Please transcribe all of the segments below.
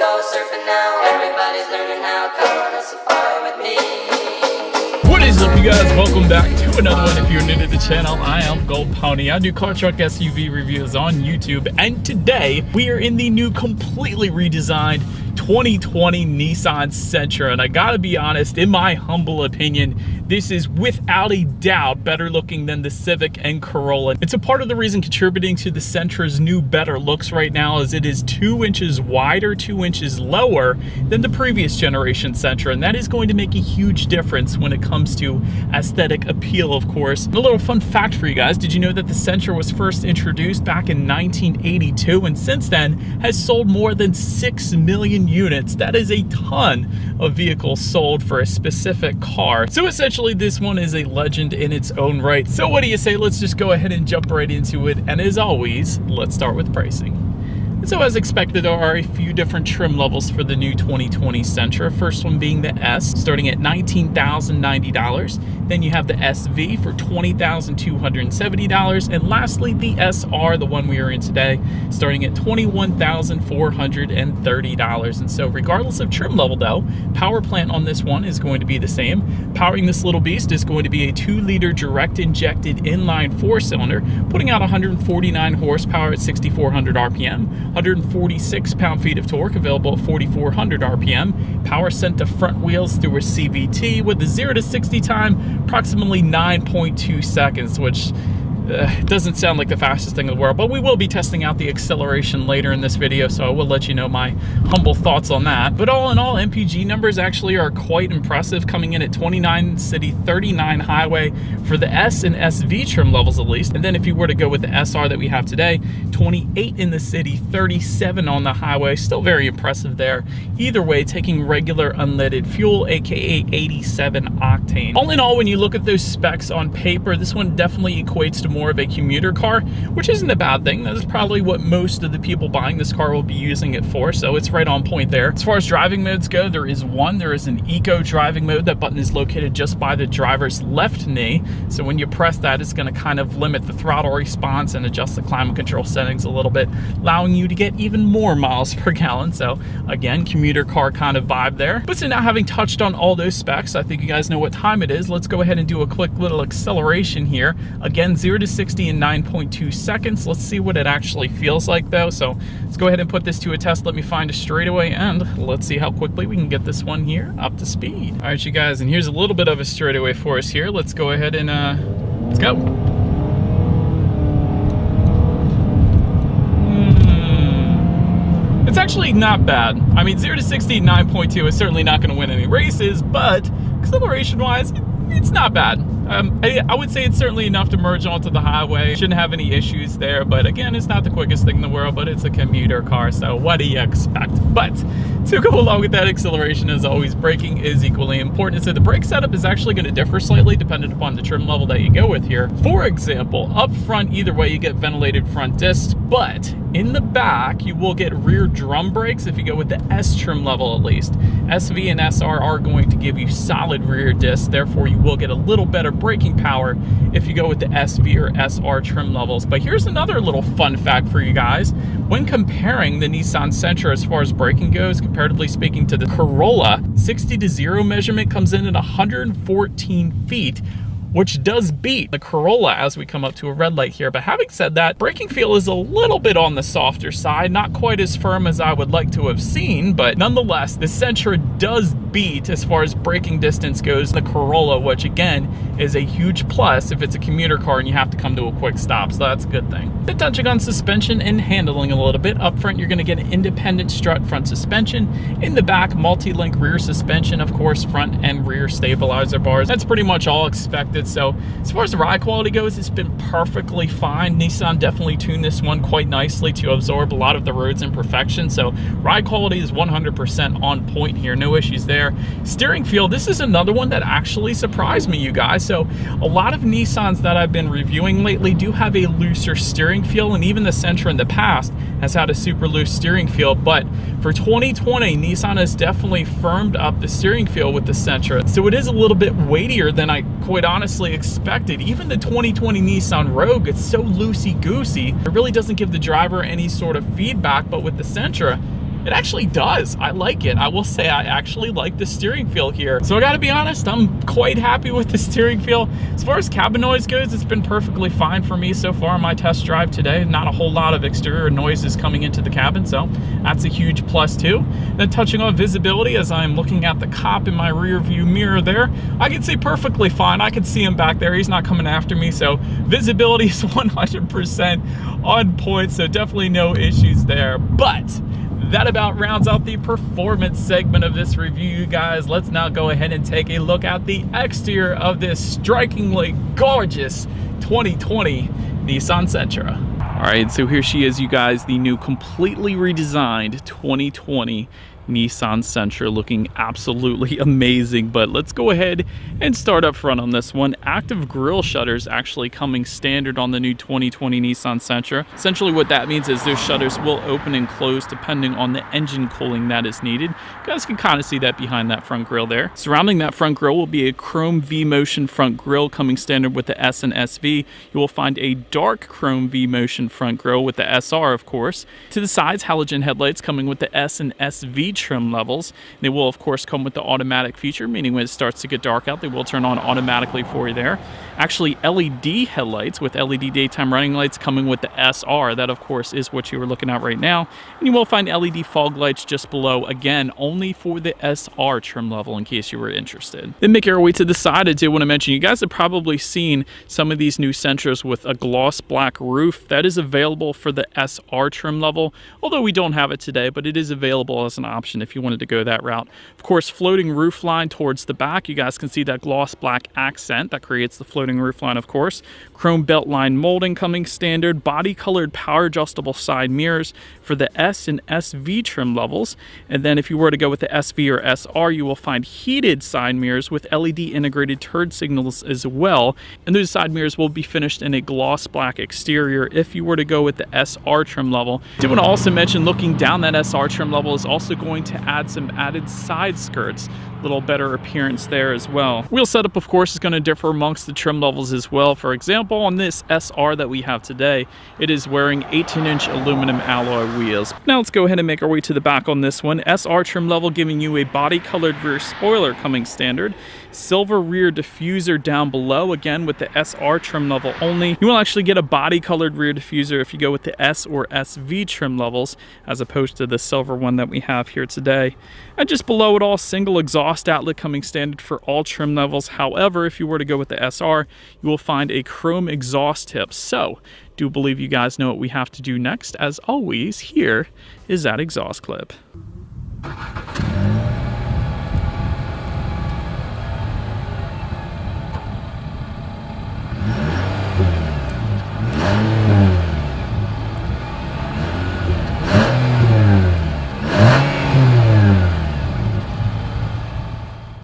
go surfing now. Everybody's learning how. Come on a safari with me. What is up, you guys? Welcome back to another one. If you're new to the channel, I am Gold Pony. I do car, truck, SUV reviews on YouTube, and today we are in the new, completely redesigned 2020 Nissan Sentra. And I gotta be honest, in my humble opinion, this is without a doubt better looking than the Civic and Corolla. It's a part of the reason contributing to the Sentra's new better looks right now is it is 2 inches wider, 2 inches lower than the previous generation Sentra, and that is going to make a huge difference when it comes to aesthetic appeal, of course. And a little fun fact for you guys, did you know that the Sentra was first introduced back in 1982 and since then has sold more than 6 million units? That is a ton of vehicles sold for a specific car. So essentially this one is a legend in its own right. So what do you say? Let's just go ahead and jump right into it. And as always, let's start with pricing. And so as expected, there are a few different trim levels for the new 2020 Sentra. First one being the S, starting at $19,090. Then you have the SV for $20,270. And lastly, the SR, the one we are in today, starting at $21,430. And so regardless of trim level though, power plant on this one is going to be the same. Powering this little beast is going to be a 2-liter direct injected inline 4-cylinder, putting out 149 horsepower at 6,400 RPM. 146 pound-feet of torque, available at 4,400 RPM. Power sent to front wheels through a CVT with a 0 to 60 time approximately 9.2 seconds, which doesn't sound like the fastest thing in the world, but we will be testing out the acceleration later in this video, so I will let you know my humble thoughts on that. But all in all, MPG numbers actually are quite impressive, coming in at 29 city, 39 highway for the S and SV trim levels at least. And then if you were to go with the SR that we have today, 28 in the city, 37 on the highway, still very impressive there. Either way, taking regular unleaded fuel, aka 87 octane. All in all, when you look at those specs on paper, this one definitely equates to more of a commuter car, which isn't a bad thing. That is probably what most of the people buying this car will be using it for, so it's right on point there. As far as driving modes go, there is an eco driving mode. That button is located just by the driver's left knee, so when you press that, it's going to kind of limit the throttle response and adjust the climate control settings a little bit, allowing you to get even more miles per gallon. So again, commuter car kind of vibe there. But so now, having touched on all those specs, I think you guys know what time it is. Let's go ahead and do a quick little acceleration here. Again, 0 to 60 in 9.2 seconds. Let's see what it actually feels like though. So let's go ahead and put this to a test. Let me find a straightaway and let's see how quickly we can get this one here up to speed. All right, you guys, and here's a little bit of a straightaway for us here. Let's go ahead and let's go. It's actually not bad. I mean, 0 to 60 in 9.2 is certainly not going to win any races, but acceleration wise, it's not bad. I would say it's certainly enough to merge onto the highway. Shouldn't have any issues there, but again, it's not the quickest thing in the world, but it's a commuter car, so what do you expect? But to go along with that acceleration, as always, braking is equally important. So the brake setup is actually going to differ slightly depending upon the trim level that you go with here. For example, up front, either way, you get ventilated front discs, but in the back, you will get rear drum brakes if you go with the S trim level at least. SV and SR are going to give you solid rear discs, therefore you will get a little better braking power if you go with the SV or SR trim levels. But here's another little fun fact for you guys. When comparing the Nissan Sentra as far as braking goes, comparatively speaking to the Corolla, 60 to 0 measurement comes in at 114 feet, which does beat the Corolla as we come up to a red light here. But having said that, braking feel is a little bit on the softer side, not quite as firm as I would like to have seen, but nonetheless, the Sentra does beat as far as braking distance goes the Corolla, which again is a huge plus if it's a commuter car and you have to come to a quick stop, so that's a good thing. Then touching on suspension and handling a little bit, up front you're going to get an independent strut front suspension. In the back, multi-link rear suspension, of course, front and rear stabilizer bars. That's pretty much all expected. So as far as the ride quality goes, it's been perfectly fine. Nissan definitely tuned this one quite nicely to absorb a lot of the road's imperfections, so ride quality is 100% on point here, no issues there. Steering feel, this is another one that actually surprised me, you guys. So a lot of Nissans that I've been reviewing lately do have a looser steering feel, and even the Sentra in the past has had a super loose steering feel, but for 2020, Nissan has definitely firmed up the steering feel with the Sentra, so it is a little bit weightier than I quite honestly expected. Even the 2020 Nissan Rogue, it's so loosey-goosey, it really doesn't give the driver any sort of feedback, but with the Sentra, It actually does. I like it. I will say I actually like the steering feel here. So I gotta be honest, I'm quite happy with the steering feel. As far as cabin noise goes, it's been perfectly fine for me so far on my test drive today. Not a whole lot of exterior noises coming into the cabin, so that's a huge plus too. Then touching on visibility, as I'm looking at the cop in my rear view mirror there, I can see perfectly fine. I can see him back there. He's not coming after me, so visibility is 100% on point, so definitely no issues there. But that about rounds out the performance segment of this review, you guys. Let's now go ahead and take a look at the exterior of this strikingly gorgeous 2020 Nissan Sentra. All right, so here she is, you guys, the new completely redesigned 2020 Nissan Sentra, looking absolutely amazing. But let's go ahead and start up front on this one. Active grille shutters actually coming standard on the new 2020 Nissan Sentra. Essentially what that means is those shutters will open and close depending on the engine cooling that is needed. You guys can kind of see that behind that front grille there. Surrounding that front grille will be a chrome V-motion front grille coming standard with the S and SV. You will find a dark chrome V-motion front grille with the SR, of course. To the sides, halogen headlights coming with the S and SV trim levels. They will of course come with the automatic feature, meaning when it starts to get dark out, they will turn on automatically for you there. Actually, LED headlights with LED daytime running lights coming with the SR. That of course is what you are looking at right now. And you will find LED fog lights just below, again only for the SR trim level in case you were interested. Then make your way to the side. I did want to mention, you guys have probably seen some of these new Sentras with a gloss black roof. That is available for the SR trim level, although we don't have it today, but it is available as an option if you wanted to go that route. Of course, floating roof line towards the back. You guys can see that gloss black accent that creates the floating roof line, of course. Chrome belt line molding coming standard. Body colored power adjustable side mirrors for the S and SV trim levels. And then if you were to go with the SV or SR, you will find heated side mirrors with LED integrated turn signals as well. And those side mirrors will be finished in a gloss black exterior if you were to go with the SR trim level. I do want to also mention, looking down that SR trim level is also going to add some added side skirts. A little better appearance there as well. Wheel setup, of course, is going to differ amongst the trim levels as well. For example, on this SR that we have today, it is wearing 18-inch aluminum alloy wheels. Now let's go ahead and make our way to the back on this one. SR trim level giving you a body colored rear spoiler coming standard. Silver rear diffuser down below, again with the SR trim level only. You will actually get a body colored rear diffuser if you go with the S or SV trim levels, as opposed to the silver one that we have here today. And just below it all, single exhaust outlet coming standard for all trim levels. However, if you were to go with the SR, you will find a chrome exhaust tip. So, do believe you guys know what we have to do next. As always, here is that exhaust clip.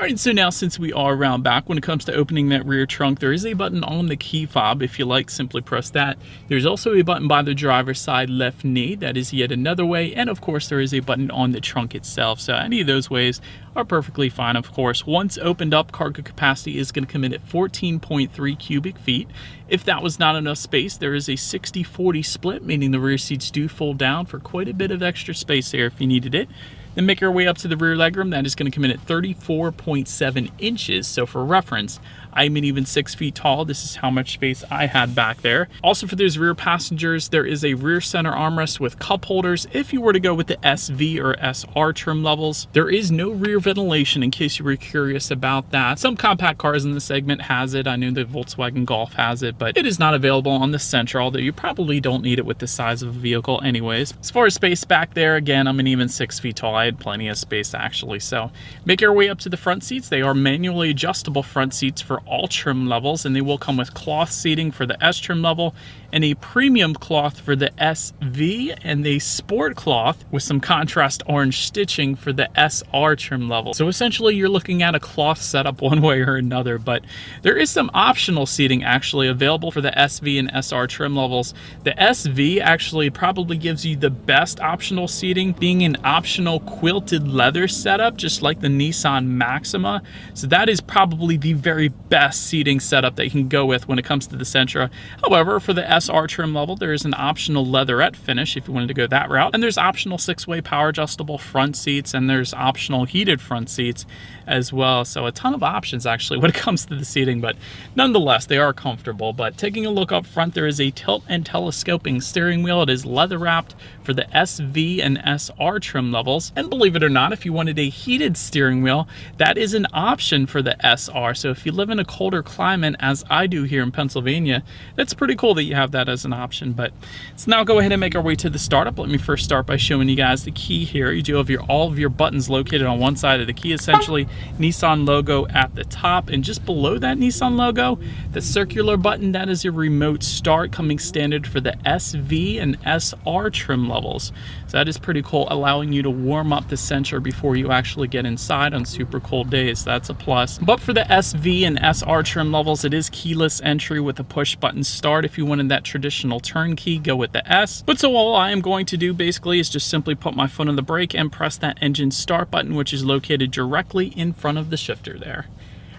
Alright, so now since we are around back, when it comes to opening that rear trunk, there is a button on the key fob. If you like, simply press that. There's also a button by the driver's side left knee. That is yet another way. And of course, there is a button on the trunk itself. So any of those ways are perfectly fine, of course. Once opened up, cargo capacity is going to come in at 14.3 cubic feet. If that was not enough space, there is a 60-40 split, meaning the rear seats do fold down for quite a bit of extra space there if you needed it. Then make our way up to the rear legroom. That is going to come in at 34.7 inches. So for reference, I'm an even 6 feet tall. This is how much space I had back there. Also for those rear passengers, there is a rear center armrest with cup holders. If you were to go with the SV or SR trim levels, there is no rear ventilation, in case you were curious about that. Some compact cars in the segment has it. I know the Volkswagen Golf has it, but it is not available on the Sentra, although you probably don't need it with the size of a vehicle anyways. As far as space back there, again, I'm an even 6 feet tall. I had plenty of space actually. So make our way up to the front seats. They are manually adjustable front seats for all trim levels, and they will come with cloth seating for the S trim level and a premium cloth for the SV, and a sport cloth with some contrast orange stitching for the SR trim level. So essentially you're looking at a cloth setup one way or another, but there is some optional seating actually available for the SV and SR trim levels. The SV actually probably gives you the best optional seating, being an optional quilted leather setup, just like the Nissan Mmaxima. So that is probably the very best seating setup that you can go with when it comes to the Sentra. However, for the SR trim level, there is an optional leatherette finish if you wanted to go that route, and there's optional 6-way power adjustable front seats, and there's optional heated front seats as well. So a ton of options actually when it comes to the seating, but nonetheless they are comfortable. But taking a look up front, there is a tilt and telescoping steering wheel. It is leather wrapped for the SV and SR trim levels, and believe it or not, if you wanted a heated steering wheel, that is an option for the SR. So if you live in a colder climate, as I do here in Pennsylvania, that's pretty cool that you have that as an option. But let's now go ahead and make our way to the startup. Let me first start by showing you guys the key here. You do have all of your buttons located on one side of the key, essentially Nissan logo at the top, and just below that Nissan logo, the circular button, that is your remote start, coming standard for the SV and SR trim levels. So that is pretty cool, allowing you to warm up the Sentra before you actually get inside on super cold days. That's a plus. But for the SV and SR trim levels, it is keyless entry with a push button start. If you wanted that traditional turn key, go with the S. But so all I am going to do basically is just simply put my foot on the brake and press that engine start button, which is located directly in front of the shifter there.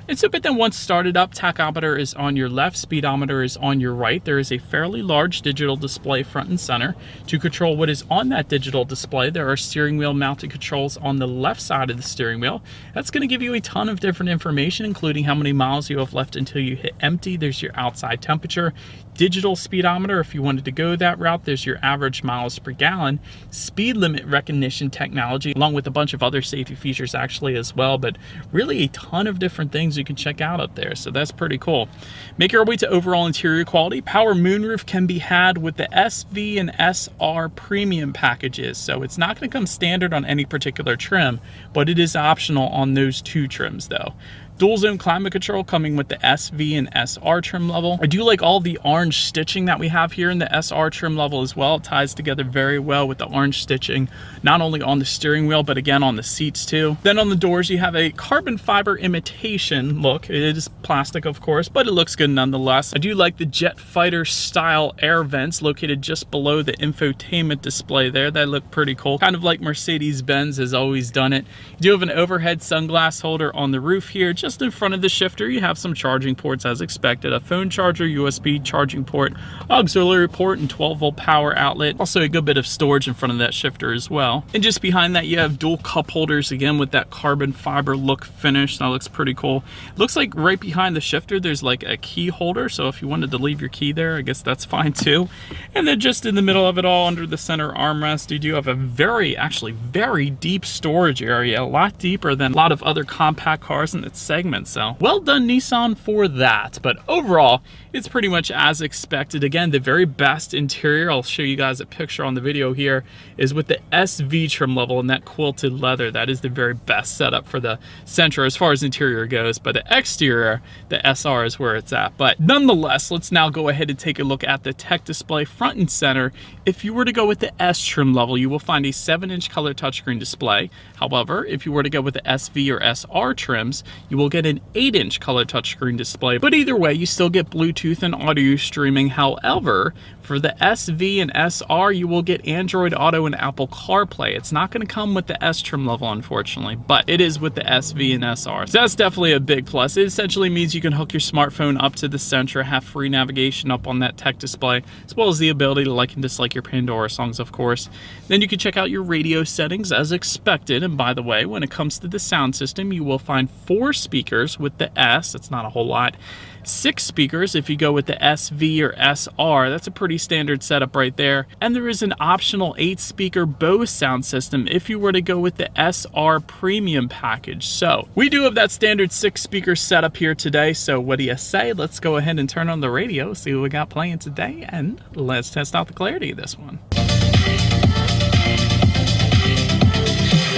And so, but then once started up, tachometer is on your left, speedometer is on your right. There is a fairly large digital display front and center. To control what is on that digital display, there are steering wheel mounted controls on the left side of the steering wheel. That's going to give you a ton of different information, including how many miles you have left until you hit empty. There's your outside temperature. Digital speedometer, if you wanted to go that route, there's your average miles per gallon. Speed limit recognition technology, along with a bunch of other safety features actually as well, but really a ton of different things you can check out up there, so that's pretty cool. Make our way to overall interior quality. Power moonroof can be had with the SV and SR premium packages, so it's not going to come standard on any particular trim, but it is optional on those two trims though. Dual zone climate control coming with the SV and SR trim level. I do like all the orange stitching that we have here in the SR trim level as well. It ties together very well with the orange stitching, not only on the steering wheel, but again on the seats too. Then on the doors, you have a carbon fiber imitation look. It is plastic, of course, but it looks good nonetheless. I do like the jet fighter style air vents located just below the infotainment display there. That look pretty cool. Kind of like Mercedes-Benz has always done it. You do have an overhead sunglass holder on the roof here. Just in front of the shifter, you have some charging ports as expected. A phone charger, USB charging port, auxiliary port, and 12-volt power outlet. Also a good bit of storage in front of that shifter as well. And just behind that, you have dual cup holders, again with that carbon fiber look finish. That looks pretty cool. It looks like right behind the shifter, there's like a key holder. So if you wanted to leave your key there, I guess that's fine too. And then just in the middle of it all, under the center armrest, you do have a actually very deep storage area. A lot deeper than a lot of other compact cars in its segment. So well done Nissan for that. But overall, it's pretty much as expected. Again, the very best interior, I'll show you guys a picture on the video here, is with the SV trim level and that quilted leather. That is the very best setup for the Sentra as far as interior goes. But the exterior, the SR is where it's at. But nonetheless, let's now go ahead and take a look at the tech display front and center. If you were to go with the S trim level, you will find a 7-inch color touchscreen display. However, if you were to go with the SV or SR trims, you will get an 8-inch color touchscreen display. But either way, you still get Bluetooth and audio streaming. However, for the SV and SR, you will get Android Auto and Apple CarPlay. It's not going to come with the S trim level, unfortunately, but it is with the SV and SR. So that's definitely a big plus. It essentially means you can hook your smartphone up to the Sentra, have free navigation up on that tech display, as well as the ability to like and dislike your Pandora songs, of course. Then you can check out your radio settings as expected. And by the way, when it comes to the sound system, you will find 4 speakers with the S. That's not a whole lot. 6 speakers if you go with the SV or SR. That's a pretty standard setup right there. And there is an optional 8-speaker Bose sound system if you were to go with the SR premium package. So we do have that standard 6-speaker setup here today. So what do you say? Let's go ahead and turn on the radio, see what we got playing today, and let's test out the clarity of this one.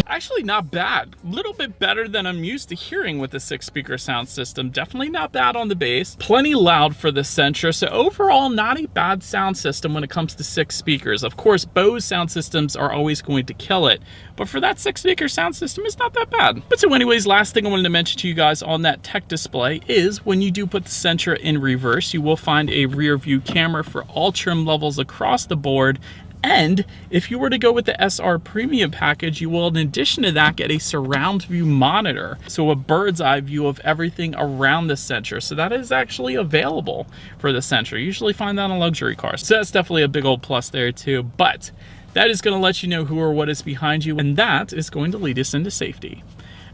Actually not bad. A little bit better than I'm used to hearing with the 6-speaker sound system. Definitely not bad on the bass. Plenty loud for the Sentra. So overall, not a bad sound system when it comes to 6 speakers. Of course, Bose sound systems are always going to kill it. But for that 6-speaker sound system, it's not that bad. But so anyways, last thing I wanted to mention to you guys on that tech display is when you do put the Sentra in reverse, you will find a rear view camera for all trim levels across the board, And if you were to go with the SR Premium package, you will, in addition to that, get a surround view monitor. So a bird's eye view of everything around the Sentra. So that is actually available for the Sentra. You usually find that on luxury cars. So that's definitely a big old plus there too. But that is going to let you know who or what is behind you, and that is going to lead us into safety.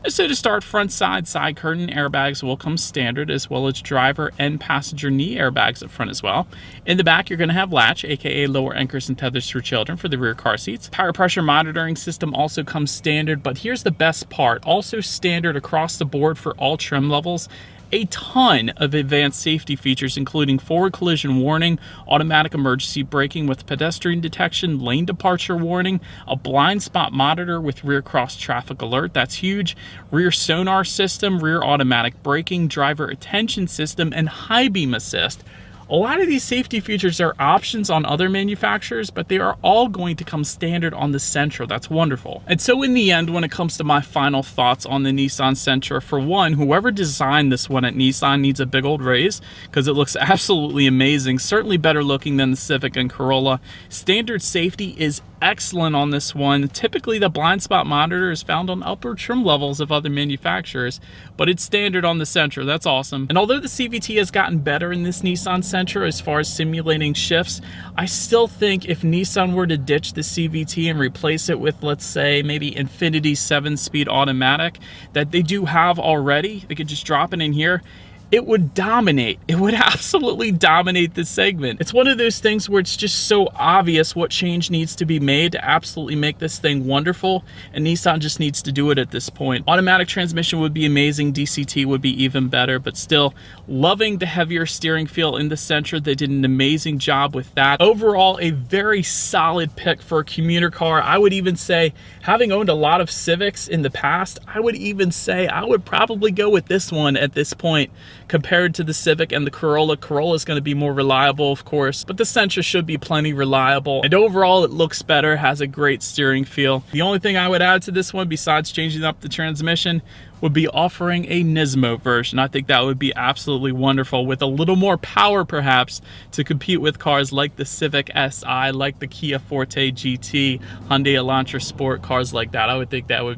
So to start, front side curtain airbags will come standard, as well as driver and passenger knee airbags up front as well. In the back, you're going to have latch, aka lower anchors and tethers for children for the rear car seats. Tire pressure monitoring system also comes standard, but here's the best part, also standard across the board for all trim levels. A ton of advanced safety features, including forward collision warning, automatic emergency braking with pedestrian detection, lane departure warning, a blind spot monitor with rear cross traffic alert, that's huge, rear sonar system, rear automatic braking, driver attention system, and high beam assist. A lot of these safety features are options on other manufacturers, but they are all going to come standard on the Sentra. That's wonderful. And so in the end, when it comes to my final thoughts on the Nissan Sentra, for one, whoever designed this one at Nissan needs a big old raise because it looks absolutely amazing. Certainly better looking than the Civic and Corolla. Standard safety is excellent on this one. Typically the blind spot monitor is found on upper trim levels of other manufacturers, but it's standard on the Sentra. That's awesome. And although the CVT has gotten better in this Nissan Sentra as far as simulating shifts, I still think if Nissan were to ditch the CVT and replace it with, let's say, maybe Infiniti 7-speed automatic that they do have already, they could just drop it in here, it would dominate. It would absolutely dominate this segment. It's one of those things where it's just so obvious what change needs to be made to absolutely make this thing wonderful, and Nissan just needs to do it at this point. Automatic transmission would be amazing, DCT would be even better, but still loving the heavier steering feel in the Sentra. They did an amazing job with that. Overall, a very solid pick for a commuter car. I would even say, having owned a lot of Civics in the past, I would even say I would probably go with this one at this point. Compared to the Civic and the Corolla. Corolla is going to be more reliable, of course, but the Sentra should be plenty reliable. And overall, it looks better, has a great steering feel. The only thing I would add to this one, besides changing up the transmission, would be offering a Nismo version. I think that would be absolutely wonderful, with a little more power perhaps to compete with cars like the Civic Si, like the Kia Forte GT, Hyundai Elantra Sport, cars like that. I would think that would be